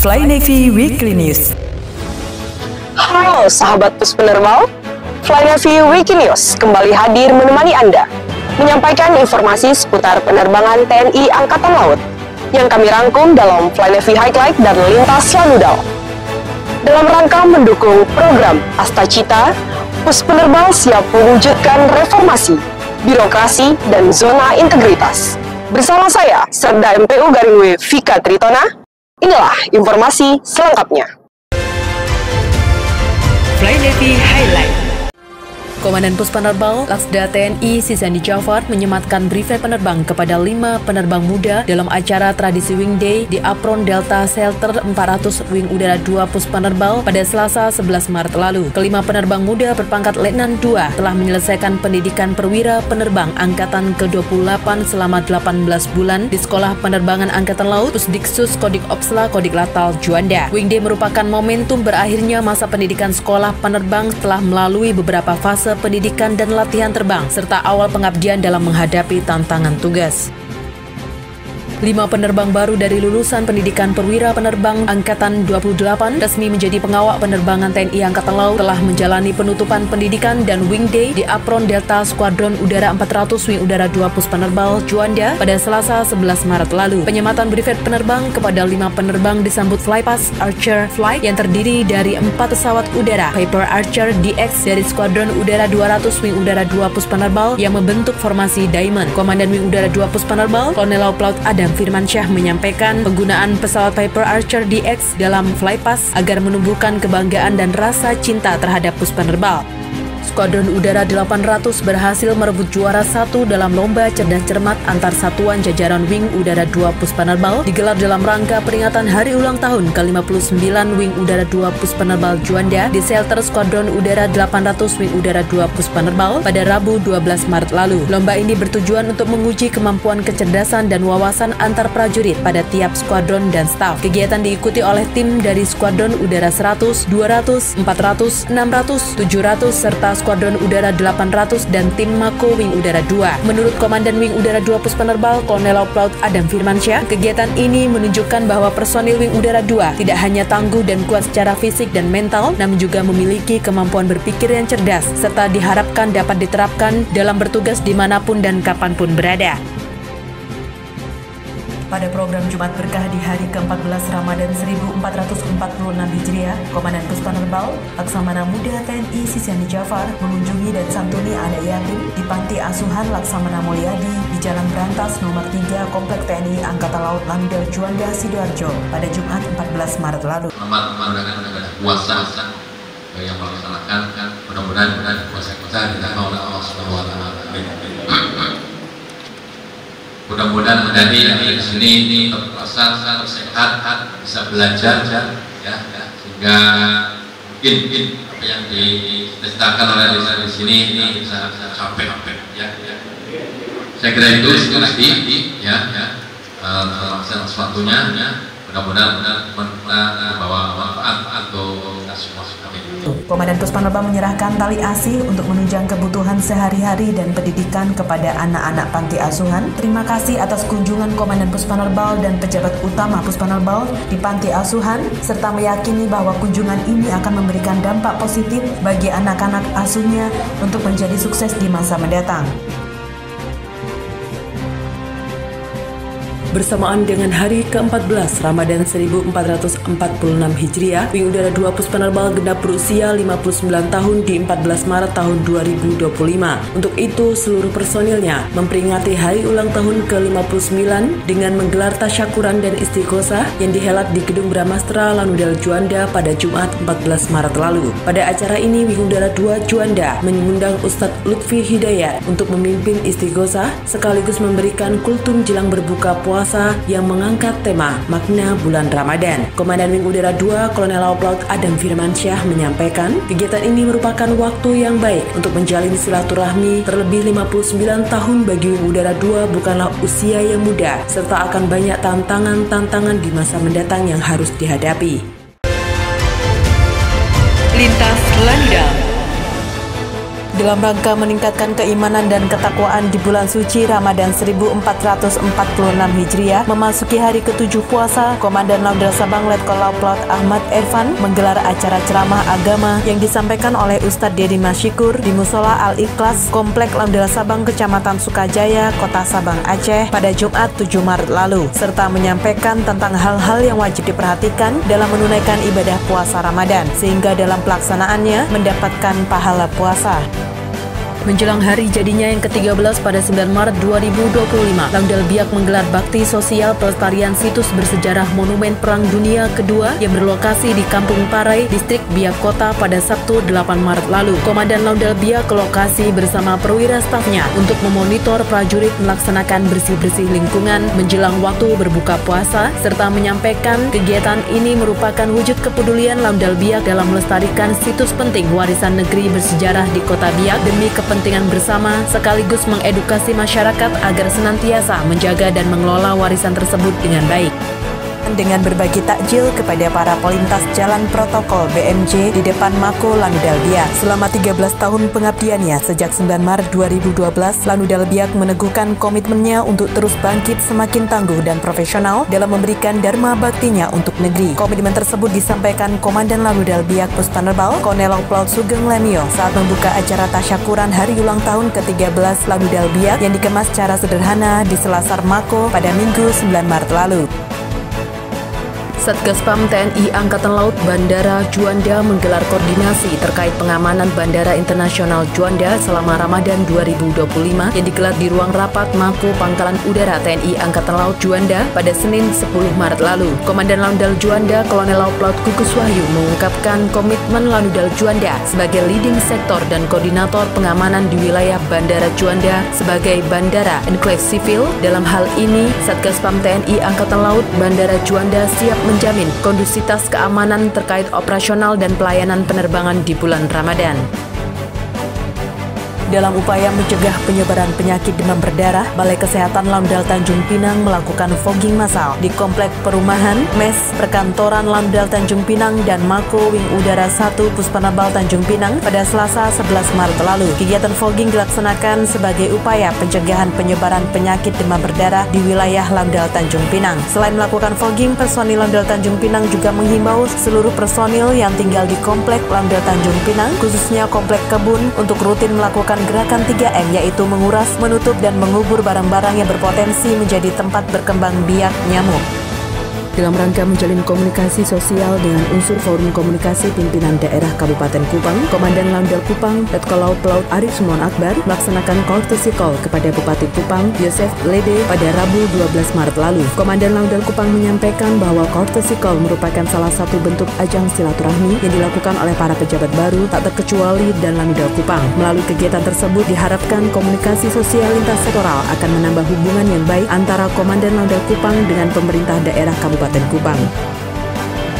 Fly Navy Weekly News. Halo sahabat Puspenerbal, Fly Navy Weekly News kembali hadir menemani Anda, menyampaikan informasi seputar penerbangan TNI Angkatan Laut yang kami rangkum dalam Fly Navy Highlight dan Lintas Lanudal. Dalam rangka mendukung program Astacita, Puspenerbal siap mewujudkan reformasi, birokrasi, dan zona integritas. Bersama saya, Serda MPU Garing W Vika Tritona, inilah informasi selengkapnya. Fly Navy Highlight. Komandan Puspenerbal Laksda TNI Sisandi Jafar menyematkan briefing penerbang kepada 5 penerbang muda dalam acara tradisi Wing Day di Apron Delta Shelter 400 Wing Udara 2 Puspenerbal pada Selasa 11 Maret lalu. Kelima penerbang muda berpangkat Letnan 2 telah menyelesaikan pendidikan perwira penerbang Angkatan ke-28 selama 18 bulan di Sekolah Penerbangan Angkatan Laut Pusdiksus Kodik Opsla Kodik Latal Juanda. Wing Day merupakan momentum berakhirnya masa pendidikan sekolah penerbang setelah melalui beberapa fase pendidikan dan latihan terbang, serta awal pengabdian dalam menghadapi tantangan tugas. 5 penerbang baru dari lulusan pendidikan perwira penerbang Angkatan 28 resmi menjadi pengawal penerbangan TNI Angkatan Laut telah menjalani penutupan pendidikan dan Wing Day di Apron Delta Skuadron Udara 400 Wing Udara 2 Puspenerbal Juanda pada Selasa 11 Maret lalu. Penyematan brevet penerbang kepada 5 penerbang disambut Flypass Archer Flight yang terdiri dari 4 pesawat udara Piper Archer DX dari Skuadron Udara 200 Wing Udara 2 Puspenerbal yang membentuk formasi Diamond. Komandan Wing Udara 2 Puspenerbal, Kolonel Laut Pelaut Adam Firmansyah menyampaikan penggunaan pesawat Piper Archer DX dalam Flypass agar menumbuhkan kebanggaan dan rasa cinta terhadap Puspenerbal. Skuadron Udara 800 berhasil merebut juara 1 dalam lomba cerdas cermat antar satuan jajaran Wing Udara 2 Puspenerbal digelar dalam rangka peringatan hari ulang tahun ke-59 Wing Udara 2 Puspenerbal Juanda di Shelter Skuadron Udara 800 Wing Udara 2 Puspenerbal pada Rabu 12 Maret lalu. Lomba ini bertujuan untuk menguji kemampuan kecerdasan dan wawasan antar prajurit pada tiap skuadron dan staf. Kegiatan diikuti oleh tim dari Skuadron Udara 100, 200, 400, 600, 700 serta Skuadron Udara 800 dan tim Mako Wing Udara 2. Menurut Komandan Wing Udara 2 Puspenerbal, Kolonel Laut Pelaut Adam Firmansyah, kegiatan ini menunjukkan bahwa personil Wing Udara 2 tidak hanya tangguh dan kuat secara fisik dan mental, namun juga memiliki kemampuan berpikir yang cerdas, serta diharapkan dapat diterapkan dalam bertugas dimanapun dan kapanpun berada. Pada program Jumat Berkah di hari ke-14 Ramadan 1446 Hijriah, Komandan Puspenerbal Laksamana Muda TNI Sisandi Jafar mengunjungi dan santuni anak yatim di Panti Asuhan Laksamana Mulyadi di Jalan Berantas nomor 3 Komplek TNI Angkatan Laut Lanudal Juanda, Sidoarjo pada Jumat 14 Maret lalu. Selamat mengadakan puasa yang melaksanakan, mudah-mudahan puasa-puasa kita oleh Allah Subhanahu wa Ta'ala. Mudah-mudahan menjadi di sini tetap puasa, sehat, bisa belajar, ya, sehingga mungkin apa yang diceritakan oleh desa di sini ini bisa sampai, ya. Saya kira itu sekali, ya, terlaksana sesuatunya, mudah-mudahan membawa manfaat atau semua seperti itu. Komandan Puspenerbal menyerahkan tali asih untuk menunjang kebutuhan sehari-hari dan pendidikan kepada anak-anak panti asuhan. Terima kasih atas kunjungan Komandan Puspenerbal dan pejabat utama Puspenerbal di panti asuhan, serta meyakini bahwa kunjungan ini akan memberikan dampak positif bagi anak-anak asuhnya untuk menjadi sukses di masa mendatang. Bersamaan dengan hari ke-14 Ramadan 1446 Hijriah, Wing Udara 2 Puspenerbal genap berusia 59 tahun di 14 Maret tahun 2025. Untuk itu, seluruh personilnya memperingati hari ulang tahun ke-59 dengan menggelar tasyakuran dan istighosah yang dihelat di Gedung Brahmastra Lanudal Juanda pada Jumat 14 Maret lalu. Pada acara ini, Wing Udara 2 Juanda mengundang Ustadz Lutfi Hidayat untuk memimpin istighosah sekaligus memberikan kultum jelang berbuka puasa yang mengangkat tema makna bulan Ramadan. Komandan Wing Udara 2 Kolonel Laut Pelaut Adam Firmansyah menyampaikan, kegiatan ini merupakan waktu yang baik untuk menjalin silaturahmi. Terlebih 59 tahun bagi Wing Udara 2 bukanlah usia yang muda, serta akan banyak tantangan-tantangan di masa mendatang yang harus dihadapi. Lintas Lanudal. Dalam rangka meningkatkan keimanan dan ketakwaan di bulan suci Ramadan 1446 Hijriah memasuki hari ke-7 puasa, Komandan Laudal Sabang Letkol Laut Ahmad Irfan menggelar acara ceramah agama yang disampaikan oleh Ustadz Dedi Masyikur di Musola Al-Ikhlas, Komplek Laudal Sabang, Kecamatan Sukajaya, Kota Sabang, Aceh pada Jumat 7 Maret lalu, serta menyampaikan tentang hal-hal yang wajib diperhatikan dalam menunaikan ibadah puasa Ramadan, sehingga dalam pelaksanaannya mendapatkan pahala puasa. Menjelang hari jadinya yang ke-13 pada 9 Maret 2025, Laudal Biak menggelar bakti sosial pelestarian situs bersejarah Monumen Perang Dunia Kedua yang berlokasi di Kampung Parai, Distrik Biak Kota pada Sabtu 8 Maret lalu. Komandan Laudal Biak ke lokasi bersama perwira stafnya untuk memonitor prajurit melaksanakan bersih-bersih lingkungan menjelang waktu berbuka puasa, serta menyampaikan kegiatan ini merupakan wujud kepedulian Laudal Biak dalam melestarikan situs penting warisan negeri bersejarah di Kota Biak demi kepentingan bersama, sekaligus mengedukasi masyarakat agar senantiasa menjaga dan mengelola warisan tersebut dengan baik. Dengan berbagi takjil kepada para pelintas jalan protokol BMJ di depan Mako Laudal Biak. Selama 13 tahun pengabdiannya sejak 9 Maret 2012, Laudal Biak meneguhkan komitmennya untuk terus bangkit semakin tangguh dan profesional dalam memberikan dharma baktinya untuk negeri. Komitmen tersebut disampaikan Komandan Laudal Biak Puspanerbal, Kolonel Laut Sugeng Lemio saat membuka acara tasyakuran hari ulang tahun ke-13 Laudal Biak yang dikemas secara sederhana di Selasar Mako pada Minggu 9 Maret lalu. Satgas PAM TNI Angkatan Laut Bandara Juanda menggelar koordinasi terkait pengamanan Bandara Internasional Juanda selama Ramadan 2025 yang digelar di ruang rapat Mako Pangkalan Udara TNI Angkatan Laut Juanda pada Senin 10 Maret lalu. Komandan Laudal Juanda Kolonel Laut Gugus Wahyu mengungkapkan komitmen Laudal Juanda sebagai leading sektor dan koordinator pengamanan di wilayah Bandara Juanda sebagai bandara enklave sipil. Dalam hal ini, Satgas PAM TNI Angkatan Laut Bandara Juanda siap menjamin kondusivitas keamanan terkait operasional dan pelayanan penerbangan di bulan Ramadan. Dalam upaya mencegah penyebaran penyakit demam berdarah, Balai Kesehatan Laudal Tanjung Pinang melakukan fogging massal di komplek perumahan, mes, perkantoran Laudal Tanjung Pinang dan Mako Wing Udara 1 Puspanerbal Tanjung Pinang pada Selasa 11 Maret lalu. Kegiatan fogging dilaksanakan sebagai upaya pencegahan penyebaran penyakit demam berdarah di wilayah Laudal Tanjung Pinang. Selain melakukan fogging, personil Laudal Tanjung Pinang juga menghimbau seluruh personil yang tinggal di komplek Laudal Tanjung Pinang, khususnya komplek kebun, untuk rutin melakukan gerakan 3M, yaitu menguras, menutup, dan mengubur barang-barang yang berpotensi menjadi tempat berkembang biak nyamuk. Dalam rangka menjalin komunikasi sosial dengan unsur Forum Komunikasi Pimpinan Daerah Kabupaten Kupang, Komandan Laudal Kupang Letkol Laut Arif Sumon Akbar melaksanakan courtesy call kepada Bupati Kupang Yosef Lede pada Rabu 12 Maret lalu. Komandan Laudal Kupang menyampaikan bahwa courtesy call merupakan salah satu bentuk ajang silaturahmi yang dilakukan oleh para pejabat baru tak terkecuali dan Laudal Kupang. Melalui kegiatan tersebut diharapkan komunikasi sosial lintas sektoral akan menambah hubungan yang baik antara Komandan Laudal Kupang dengan pemerintah daerah Kabupaten Kupang.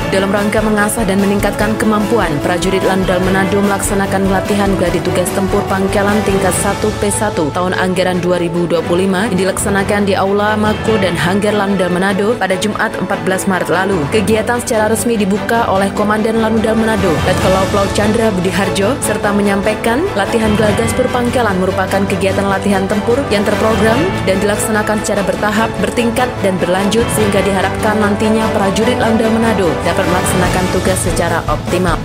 Dalam rangka mengasah dan meningkatkan kemampuan, prajurit Laudal Manado melaksanakan latihan gladi tugas tempur pangkalan tingkat 1P1 tahun anggaran 2025 yang dilaksanakan di Aula Mako dan Hanggar Laudal Manado pada Jumat 14 Maret lalu. Kegiatan secara resmi dibuka oleh Komandan Laudal Manado Letkol Laut Chandra Budi Harjo serta menyampaikan latihan Glagaspur Pangkalan merupakan kegiatan latihan tempur yang terprogram dan dilaksanakan secara bertahap, bertingkat dan berlanjut sehingga diharapkan nantinya prajurit Laudal Manado dapat melaksanakan tugas secara optimal.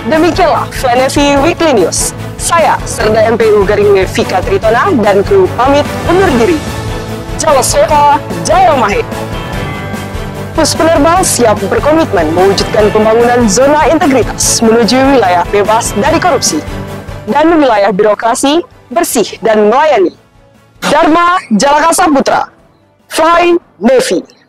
Demikianlah Fly Navy Weekly News. Saya, Serda MPU Garing Vika Tritona dan kru pamit undur diri. Jaya Soka, Jaya Mahir. Puspanerbal siap berkomitmen mewujudkan pembangunan zona integritas menuju wilayah bebas dari korupsi dan wilayah birokrasi bersih dan melayani. Dharma Jalakasa Putra, Fly Navy.